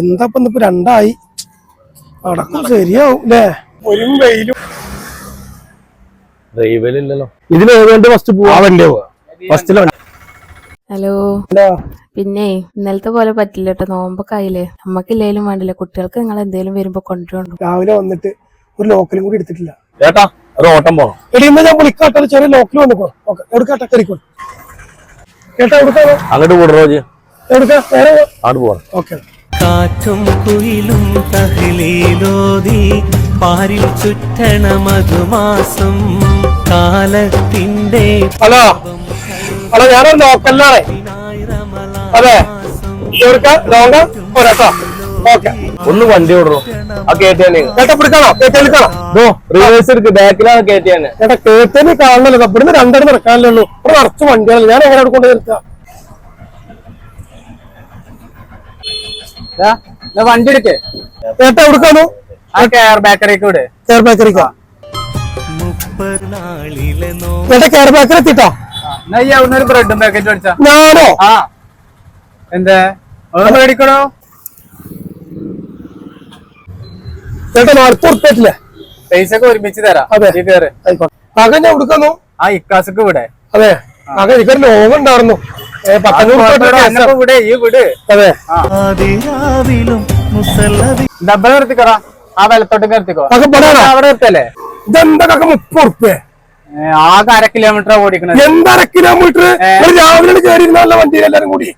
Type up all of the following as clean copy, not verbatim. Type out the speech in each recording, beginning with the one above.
എന്താ ഇപ്പൊ രണ്ടായി അടക്കം ശരിയാവും അല്ലേ? ഒരു വെയിലും ഇതിന് ഫസ്റ്റ് പോവാ ഫസ്റ്റിലോ. ഹലോ. പിന്നെ ഇന്നലത്തെ പോലെ പറ്റില്ല കേട്ടോ, നോമ്പൊക്കെ ആയില്ലേ. നമ്മക്കില്ലേലും വേണ്ടില്ല, കുട്ടികൾക്ക് നിങ്ങൾ എന്തേലും വരുമ്പോ കൊണ്ടുവന്നു. രാവിലെ വന്നിട്ട് ഒരു ലോക്കലും കൂടി എടുത്തിട്ടില്ല ചേട്ടാ. ഒരു ഓട്ടം പോണം. എടിയുമ്പോ ഞാൻ വിളിക്കാട്ടെ, ചെറിയ ലോക്കൽ വന്നിക്കോ. ഓക്കെ എടുക്കാട്ടെ, കറിക്കോ കേട്ടാ. എടുക്കാനോ അങ്ങോട്ട് കൂടറോ എടുക്കാം, നേരെ അങ്ങോട്ട് പോവാം. ഓക്കെ. കാറ്റും കുയിലും തഹ്ലീലോതി പാരിൽ ചുറ്റണ മധുമാസം കാലത്തിന്റെ. ഹലോ ഹലോ, ഞാനൊരു ലോക്കലിലാണ്. അതെ ലോക പോരാട്ടോ. ഓക്കെ, ഒന്ന് വണ്ടി വിടറോ. ആ കേട്ടിയാനെ ചേട്ടാ പിടിക്കാണോ? കേട്ടാ റിവേഴ്സ് എടുക്ക്, ബാക്കിലാണ് കേട്ടിയാനെ. ചേട്ടാ കേട്ടേന് കാണണല്ലോ, ഇവിടുന്ന് രണ്ടെണ്ണം നടക്കാനല്ലേ ഉള്ളൂ. ഇവിടെ നിറച്ച് വണ്ടികളല്ലേ, ഞാൻ എങ്ങനെ അവിടെ കൊണ്ട് നിർത്താം? വണ്ടി എടുക്കേ ചേട്ടാ എവിടുക്കാണോ? ബേക്കറിക്ക് വിട്. കെയർ ബേക്കറിക്കാ. ചേട്ടാ കെയർ ബേക്കറി എത്തിട്ടോ. ഒരു ബ്രെഡും പാക്കറ്റ് മേടിച്ചാ. ഞാനോ? ആ എന്താ മേടിക്കണോ? ചേട്ടാ 40 ഉറുപ്പില്ലേ? പൈസ ഒക്കെ ഒരുമിച്ച് തരാം. അതെ കേറ്. ആയിക്കോട്ടെ. ആകെ ഞാൻ എവിടുക്കാന്നോ? ആ ഇക്കാസക്ക് വിടെ. അതെ ആകെ എനിക്കൊരു ലോകം ഉണ്ടായിരുന്നു. 1500 വിടെ ഈ വിട്. അതെ ഡബിൾ നിർത്തിക്കോടാ. ആ വലത്തോട്ട് നിർത്തിക്കോ. അവിടെ നിർത്തല്ലേ? ഇതെന്താ 30 ഉറുപ്പ്യ? ആകെ 1/2 കിലോമീറ്റർ ഓടിക്കണത്. എന്താ 1/2 കിലോമീറ്റർ? രാവിലെ കയറിയിരുന്നല്ല വണ്ടി എല്ലാരും കൂടി.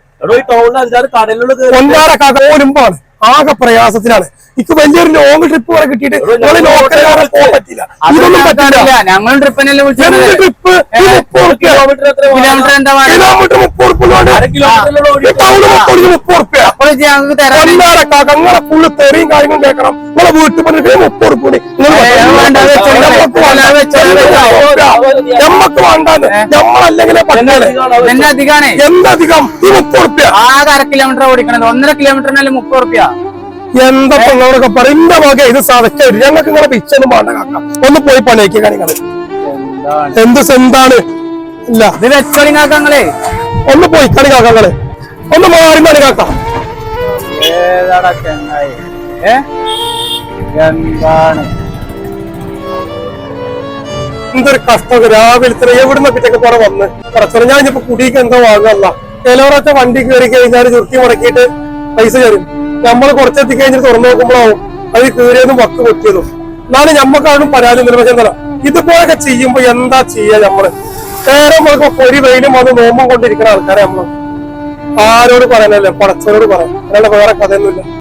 ഒന്നാറക്കാണ് ആകെ പ്രയാസത്തിലാണ്. എനിക്ക് വലിയൊരു ലോങ് ട്രിപ്പ് വരെ കിട്ടിയിട്ട് പോകാൻ പറ്റില്ല. ഇതൊന്നും പറ്റില്ല. ഞങ്ങൾ ട്രിപ്പിനല്ലേ ട്രിപ്പ് കിലോമീറ്റർ 30 ഉറുപ്പ്യ. ഞങ്ങളെ ഫുള്ള് തെറിയും കാര്യങ്ങളും കേൾക്കണം. നിങ്ങളെ വീട്ടിൽ പറഞ്ഞിട്ട് 30 ഉറുപ്പ്യ നമ്മക്ക് വേണ്ടാന്ന്. നമ്മളല്ലെങ്കിൽ അധികമാണ്. എന്തധികം? ഈ 30 ഉറുപ്പ്യ. ആകെ 1/2 കിലോമീറ്റർ ഓടിക്കണത്. 1.5 കിലോമീറ്ററിനല്ലേ 30 ഉറുപ്പ്യ. എന്താ നിങ്ങളൊക്കെ പറയുന്ന വക ഇത് സാധിക്കരുത്. ഞങ്ങൾക്ക് നിങ്ങളെ പിച്ചൊന്നും വേണ്ട കാക്ക. ഒന്ന് പോയി പണിയാക്കി കാര്യങ്ങള്. എന്ത് സെന്താണ്? ഇല്ല ഇത് വെച്ചോളി കാക്കങ്ങളെ. ഒന്ന് പോയി കളി കാക്കങ്ങള്. ഒന്ന് മാറി മണി കാക്ക. ഏതാടാ ചെങ്ങായി? എന്താണ് എന്തൊരു കഷ്ടം. രാവിലെ എവിടുന്നൊക്കെ കുറെ വന്ന് കുറച്ചു. ഞാൻ ഇനിയിപ്പോ കുടിക്ക് എന്തോ വാങ്ങല്ല. ചിലവരൊക്കെ വണ്ടി കയറി കഴിഞ്ഞാൽ ചുരുക്കി മുടക്കിയിട്ട് പൈസ തരും. നമ്മള് കുറച്ചെത്തി കഴിഞ്ഞിട്ട് തുറന്നു നോക്കുമ്പോഴാവും അത് കീറിയതും വക്ക് പൊട്ടിയതും. എന്നാലും ഞമ്മക്കാരും പരാതി നിർവചനം. ഇതുപോലൊക്കെ ചെയ്യുമ്പോ എന്താ ചെയ്യാ നമ്മള്? നേരം ഒരു വെയിലും അത് നോമ്പും കൊണ്ടിരിക്കുന്ന ആൾക്കാരെ നമ്മള് ആരോട് പറയാനല്ലേ? പടച്ചവരോട് പറയാം. അല്ലാണ്ട് വേറെ കഥയൊന്നുമില്ല.